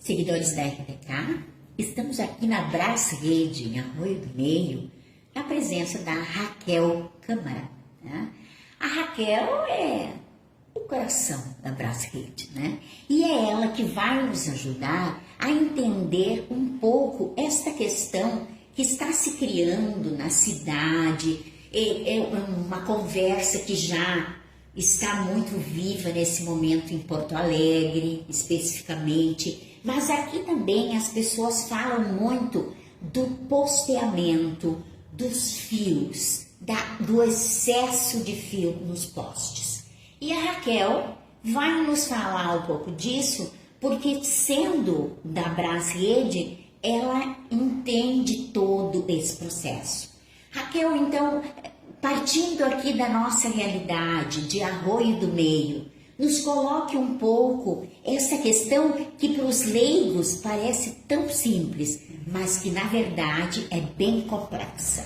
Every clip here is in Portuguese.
Seguidores da RPK, estamos aqui na Brás Rede, em Arroio do Meio, na presença da Raquel Câmara. Né? A Raquel é o coração da Brás Rede, né? E é ela que vai nos ajudar a entender um pouco esta questão que está se criando na cidade, é uma conversa que já está muito viva nesse momento em Porto Alegre, especificamente, mas aqui também as pessoas falam muito do posteamento, dos fios, do excesso de fio nos postes. E a Raquel vai nos falar um pouco disso, porque sendo da Brás Rede, ela entende todo esse processo. Raquel, então, partindo aqui da nossa realidade de Arroio do Meio, nos coloque um pouco essa questão que para os leigos parece tão simples, mas que na verdade é bem complexa.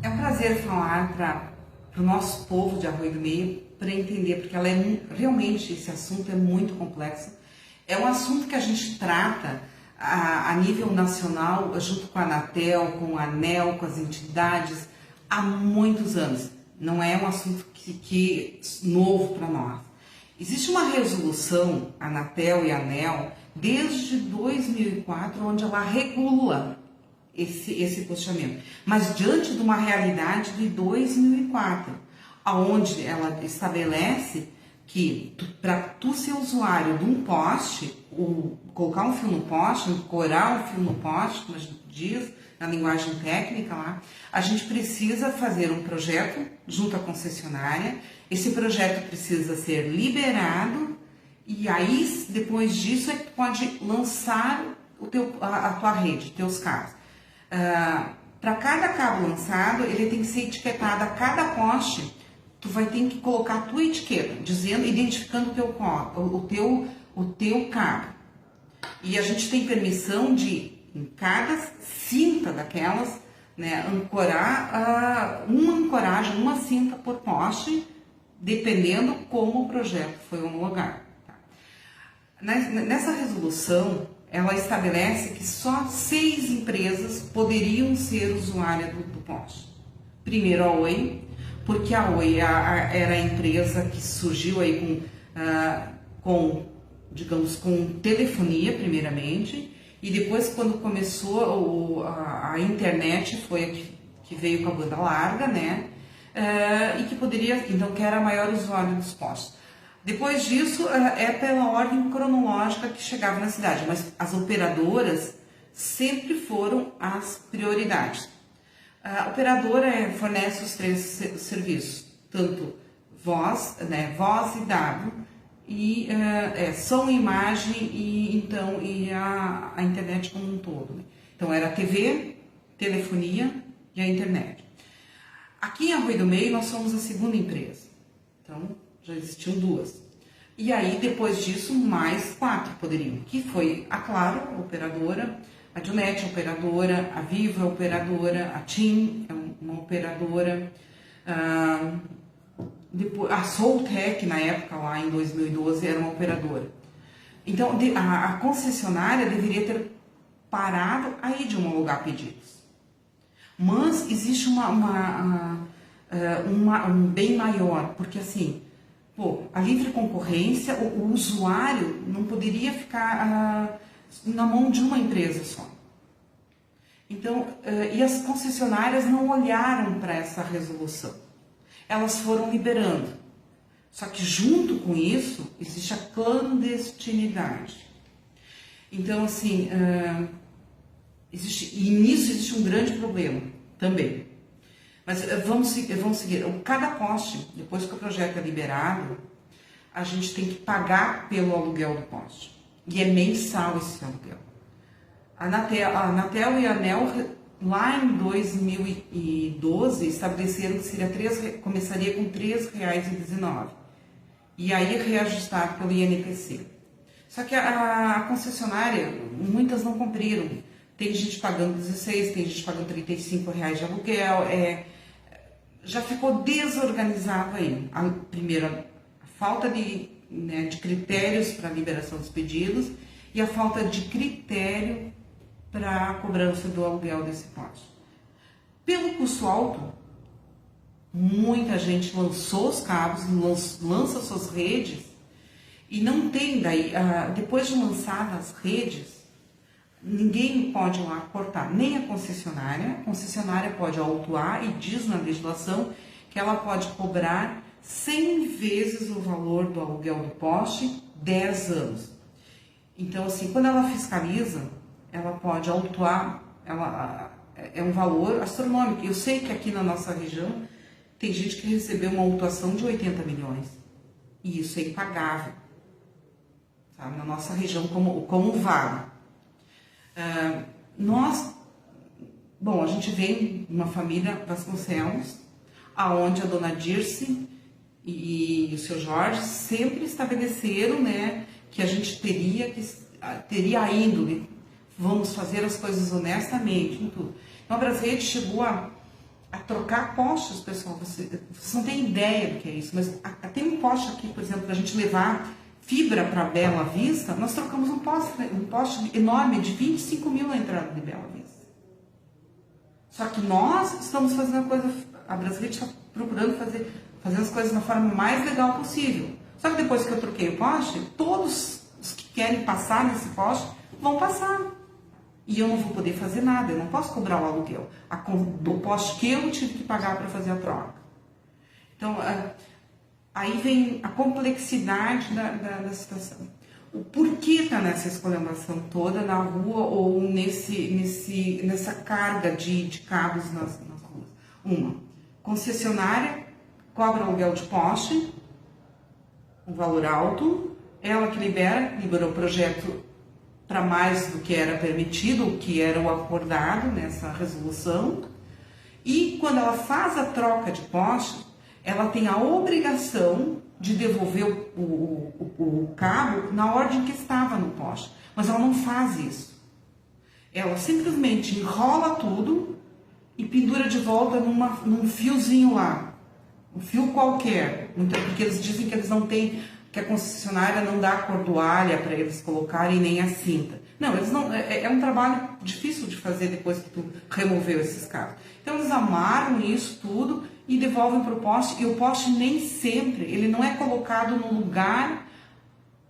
É um prazer falar para o nosso povo de Arroio do Meio, para entender, porque realmente esse assunto é muito complexo. É um assunto que a gente trata a nível nacional, junto com a Anatel, com a ANEEL, com as entidades, há muitos anos. Não é um assunto que novo para nós. Existe uma resolução, a Anatel e a ANEEL, desde 2004, onde ela regula esse posteamento. Mas diante de uma realidade de 2004, onde ela estabelece que para tu ser usuário de um poste, colocar um fio no poste, ancorar um fio no poste, como a gente diz na linguagem técnica lá, a gente precisa fazer um projeto junto à concessionária, esse projeto precisa ser liberado e aí depois disso é que tu pode lançar a tua rede, teus cabos. Para cada cabo lançado, ele tem que ser etiquetado a cada poste. Tu vai ter que colocar a tua etiqueta, identificando o teu cabo. E a gente tem permissão de, em cada cinta daquelas, né, ancorar uma ancoragem, uma cinta por poste, dependendo como o projeto foi homologado. Tá? Nessa resolução, ela estabelece que só 6 empresas poderiam ser usuárias do poste. Primeiro a Oi, porque a Oi era a empresa que surgiu aí com telefonia primeiramente, e depois quando começou a internet foi a que veio com a banda larga, né? E que poderia, então, que era a maior usuário dos postes. Depois disso, é pela ordem cronológica que chegava na cidade, mas as operadoras sempre foram as prioridades. A operadora fornece os 3 serviços, tanto voz, né, voz e dado, e som e imagem e a internet como um todo. Né? Então era a TV, telefonia e a internet. Aqui em Arroio do Meio nós somos a segunda empresa, então já existiam 2. E aí depois disso mais 4 poderiam, que foi a Claro, a operadora, a Junet, a operadora, a Vivo, a operadora, a TIM, uma operadora, depois, a Soltec, na época, lá em 2012, era uma operadora. Então, a concessionária deveria ter parado aí de homologar pedidos. Mas existe um bem maior, porque assim, a livre concorrência, o usuário não poderia ficar na mão de uma empresa só. Então, e as concessionárias não olharam para essa resolução. Elas foram liberando. Só que junto com isso, existe a clandestinidade. Então, assim, e nisso existe um grande problema também. Mas vamos seguir. Cada poste, depois que o projeto é liberado, a gente tem que pagar pelo aluguel do poste. E é mensal esse aluguel. A Anatel e a ANEEL, lá em 2012, estabeleceram que começaria com R$ 3,19. E aí reajustado pelo INPC. Só que a concessionária, muitas não cumpriram. Tem gente pagando 16, tem gente pagando R$ 35 de aluguel. Já ficou desorganizado aí. Primeiro, a falta de critérios para a liberação dos pedidos e a falta de critério para a cobrança do aluguel desse poste. Pelo custo alto, muita gente lançou os cabos, lança suas redes e não tem daí, depois de lançadas as redes, ninguém pode lá cortar, nem a concessionária pode autuar e diz na legislação que ela pode cobrar 100 vezes o valor do aluguel do poste, 10 anos. Então, assim, quando ela fiscaliza, ela pode autuar, é um valor astronômico. Eu sei que aqui na nossa região tem gente que recebeu uma autuação de 80 milhões. E isso é impagável, sabe? Na nossa região, como vale. A gente vem de uma família Vasconcelos, aonde a dona Dirce e o seu Jorge sempre estabeleceram, né, que a gente teria a índole, vamos fazer as coisas honestamente em tudo. Então a Brasrede chegou a trocar postes, pessoal, vocês não têm ideia do que é isso, mas tem um poste aqui, por exemplo, para a gente levar fibra para Bela Vista, nós trocamos um poste enorme de 25 mil na entrada de Bela Vista. Só que nós estamos fazendo a Brasrede está procurando fazer as coisas da forma mais legal possível. Só que depois que eu troquei o poste, todos os que querem passar nesse poste vão passar. E eu não vou poder fazer nada, eu não posso cobrar o aluguel do poste que eu tive que pagar para fazer a troca. Então, aí vem a complexidade da situação. O porquê está nessa esculhambação toda na rua ou nessa carga de cabos nas ruas? Uma, concessionária cobra aluguel de poste, um valor alto, ela que liberou o projeto para mais do que era permitido, o que era o acordado nessa resolução, e quando ela faz a troca de poste, ela tem a obrigação de devolver o cabo na ordem que estava no poste, mas ela não faz isso. Ela simplesmente enrola tudo e pendura de volta num fiozinho lá, um fio qualquer, porque eles dizem que eles não têm, que a concessionária não dá a cordoalha para eles colocarem nem a cinta. Não, eles não. É um trabalho difícil de fazer depois que tu removeu esses cabos. Então eles amarram isso tudo e devolvem para o poste. E o poste nem sempre, ele não é colocado no lugar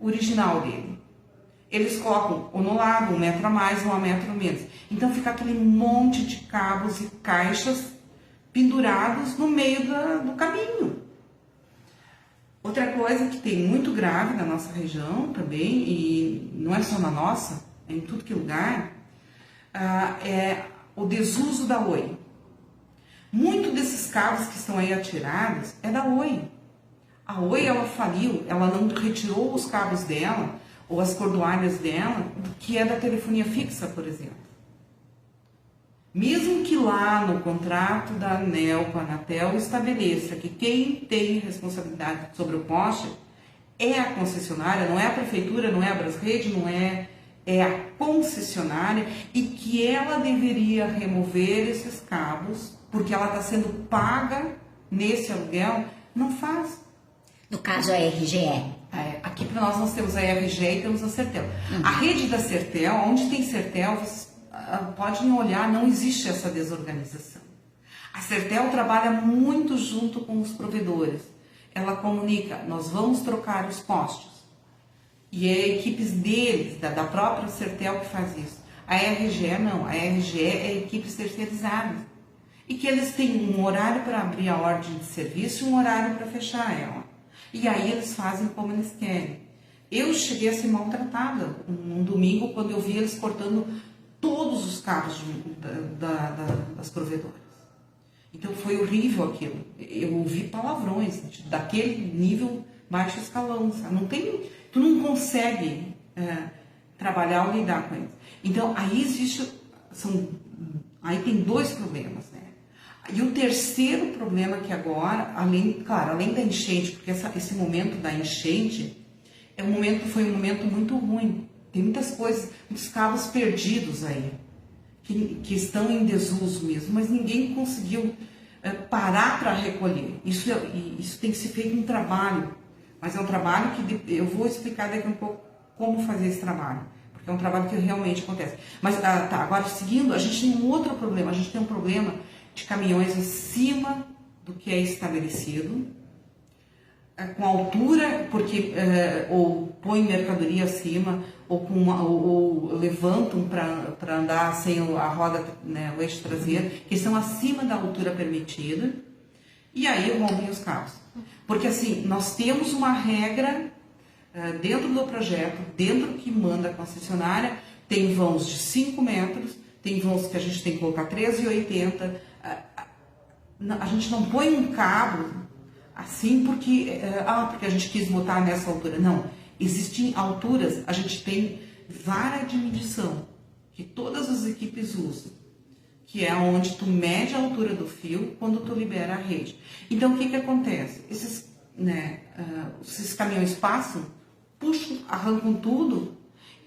original dele. Eles colocam ou no lado, 1 metro a mais ou 1 metro a menos. Então fica aquele monte de cabos e caixas pendurados no meio do caminho. Outra coisa que tem muito grave na nossa região também, e não é só na nossa, é em tudo que é lugar, é o desuso da Oi. Muito desses cabos que estão aí atirados é da Oi. A Oi, ela faliu, ela não retirou os cabos dela, ou as cordoalhas dela, que é da telefonia fixa, por exemplo. Mesmo que lá no contrato da ANEEL com a Anatel estabeleça que quem tem responsabilidade sobre o poste é a concessionária, não é a prefeitura, não é a Brasrede, não é a concessionária, e que ela deveria remover esses cabos porque ela está sendo paga nesse aluguel, não faz. No caso, a RGE. Aqui para nós temos a RGE e temos a Sertel. A rede da Sertel, onde tem Sertel, vocês podem olhar, não existe essa desorganização. A Sertel trabalha muito junto com os provedores. Ela comunica, nós vamos trocar os postes. E é equipes deles, da própria Sertel, que faz isso. A RGE não, a RGE é equipes terceirizadas. E que eles têm um horário para abrir a ordem de serviço e um horário para fechar ela. E aí eles fazem como eles querem. Eu cheguei a ser maltratada num domingo quando eu vi eles cortando todos os cabos das provedoras. Então foi horrível aquilo. Eu ouvi palavrões daquele nível baixo escalão. Sabe? Tu não consegue trabalhar ou lidar com eles. Então aí aí tem 2 problemas, né? E o terceiro problema que agora, além da enchente, porque esse momento da enchente foi um momento muito ruim. Tem muitas coisas, muitos cabos perdidos aí, que estão em desuso mesmo, mas ninguém conseguiu parar para recolher. Isso tem que ser feito um trabalho, mas é um trabalho que eu vou explicar daqui a um pouco como fazer esse trabalho, porque É um trabalho que realmente acontece. Mas, tá, agora seguindo, a gente tem um outro problema. A gente tem um problema de caminhões acima do que é estabelecido, com altura, porque ou põe mercadoria acima, ou levantam para andar sem a roda, né, o eixo traseiro, que são acima da altura permitida, e aí rompem os carros. Porque assim, nós temos uma regra dentro do projeto, dentro que manda a concessionária, tem vãos de 5 metros, tem vãos que a gente tem que colocar 13,80. A gente não põe um cabo assim porque a gente quis botar nessa altura. Não, existem alturas, a gente tem vara de medição, que todas as equipes usam, que é onde tu mede a altura do fio quando tu libera a rede. Então, o que acontece? Esses caminhões passam, puxam, arrancam tudo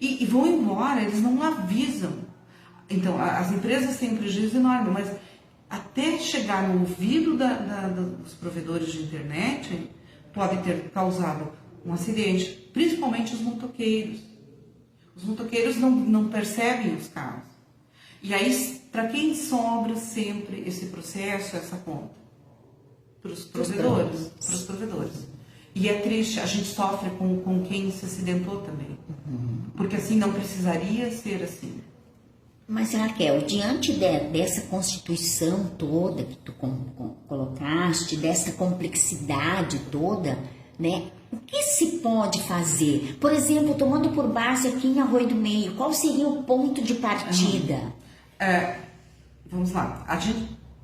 e vão embora, eles não avisam. Então, as empresas têm um prejuízo enorme, mas até chegar no ouvido dos provedores de internet, pode ter causado um acidente, principalmente os motoqueiros. Os motoqueiros não percebem os carros. E aí, para quem sobra sempre esse processo, essa conta? Para os provedores. Para os provedores. E é triste, a gente sofre com quem se acidentou também. Porque assim, não precisaria ser assim. Mas, Raquel, diante dessa constituição toda que tu colocaste, dessa complexidade toda, né? O que se pode fazer? Por exemplo, tomando por base aqui em Arroio do Meio, qual seria o ponto de partida? Vamos lá.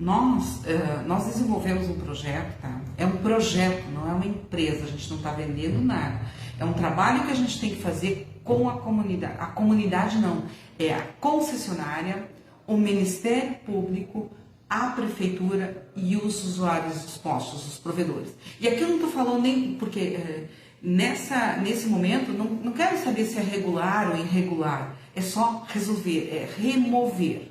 Nós desenvolvemos um projeto, tá? É um projeto, não é uma empresa, a gente não está vendendo nada. É um trabalho que a gente tem que fazer com a comunidade. A comunidade não, é a concessionária, o Ministério Público, a Prefeitura e os usuários dos postos, os provedores. E aqui eu não estou falando nem porque nesse momento não quero saber se é regular ou irregular, é só resolver, é remover.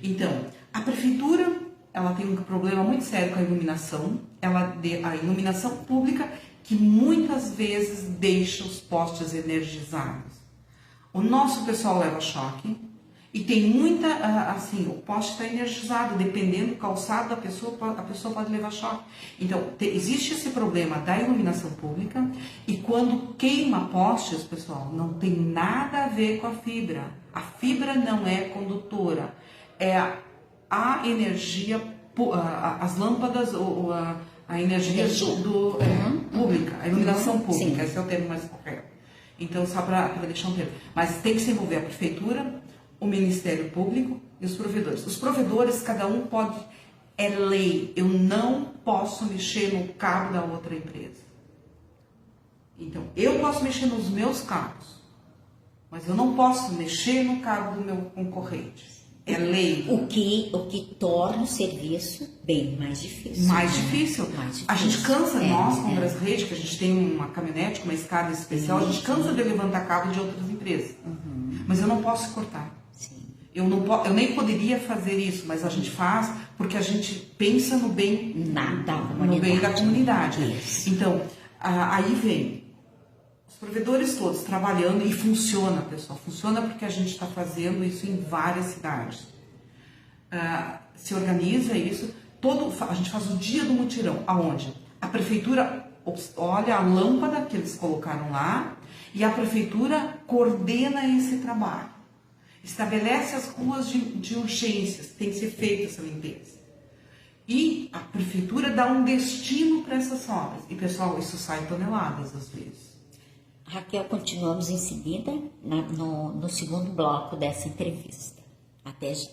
Então, a Prefeitura, ela tem um problema muito sério com a iluminação, a iluminação pública que muitas vezes deixa os postes energizados. O nosso pessoal leva choque e tem muita, o poste está energizado, dependendo do calçado da pessoa, a pessoa pode levar choque. Então, existe esse problema da iluminação pública e quando queima postes, pessoal, não tem nada a ver com a fibra. A fibra não é condutora, é a energia, as lâmpadas, a energia pública, a iluminação pública, esse é o termo mais correto. Então, só para deixar um termo. Mas tem que se envolver a Prefeitura, o Ministério Público e os provedores. Os provedores, cada um pode, é lei, eu não posso mexer no cabo da outra empresa. Então, eu posso mexer nos meus cabos, mas eu não posso mexer no cabo do meu concorrente. É lei. O que torna o serviço bem mais difícil. Mais difícil. A gente cansa, nós, com as redes, que a gente tem uma caminhonete com uma escada especial, a gente cansa de levantar cabo de outras empresas. Mas eu não posso cortar. Eu nem poderia fazer isso, mas a gente faz porque a gente pensa no bem da comunidade. Então, aí vem os provedores todos trabalhando e funciona, pessoal. Funciona porque a gente está fazendo isso em várias cidades. Se organiza isso. A gente faz o dia do mutirão, aonde a prefeitura olha a lâmpada que eles colocaram lá e a prefeitura coordena esse trabalho. Estabelece as ruas de urgências, tem que ser feita essa limpeza. E a prefeitura dá um destino para essas obras. E, pessoal, isso sai em toneladas às vezes. Raquel, continuamos em seguida no segundo bloco dessa entrevista. Até já.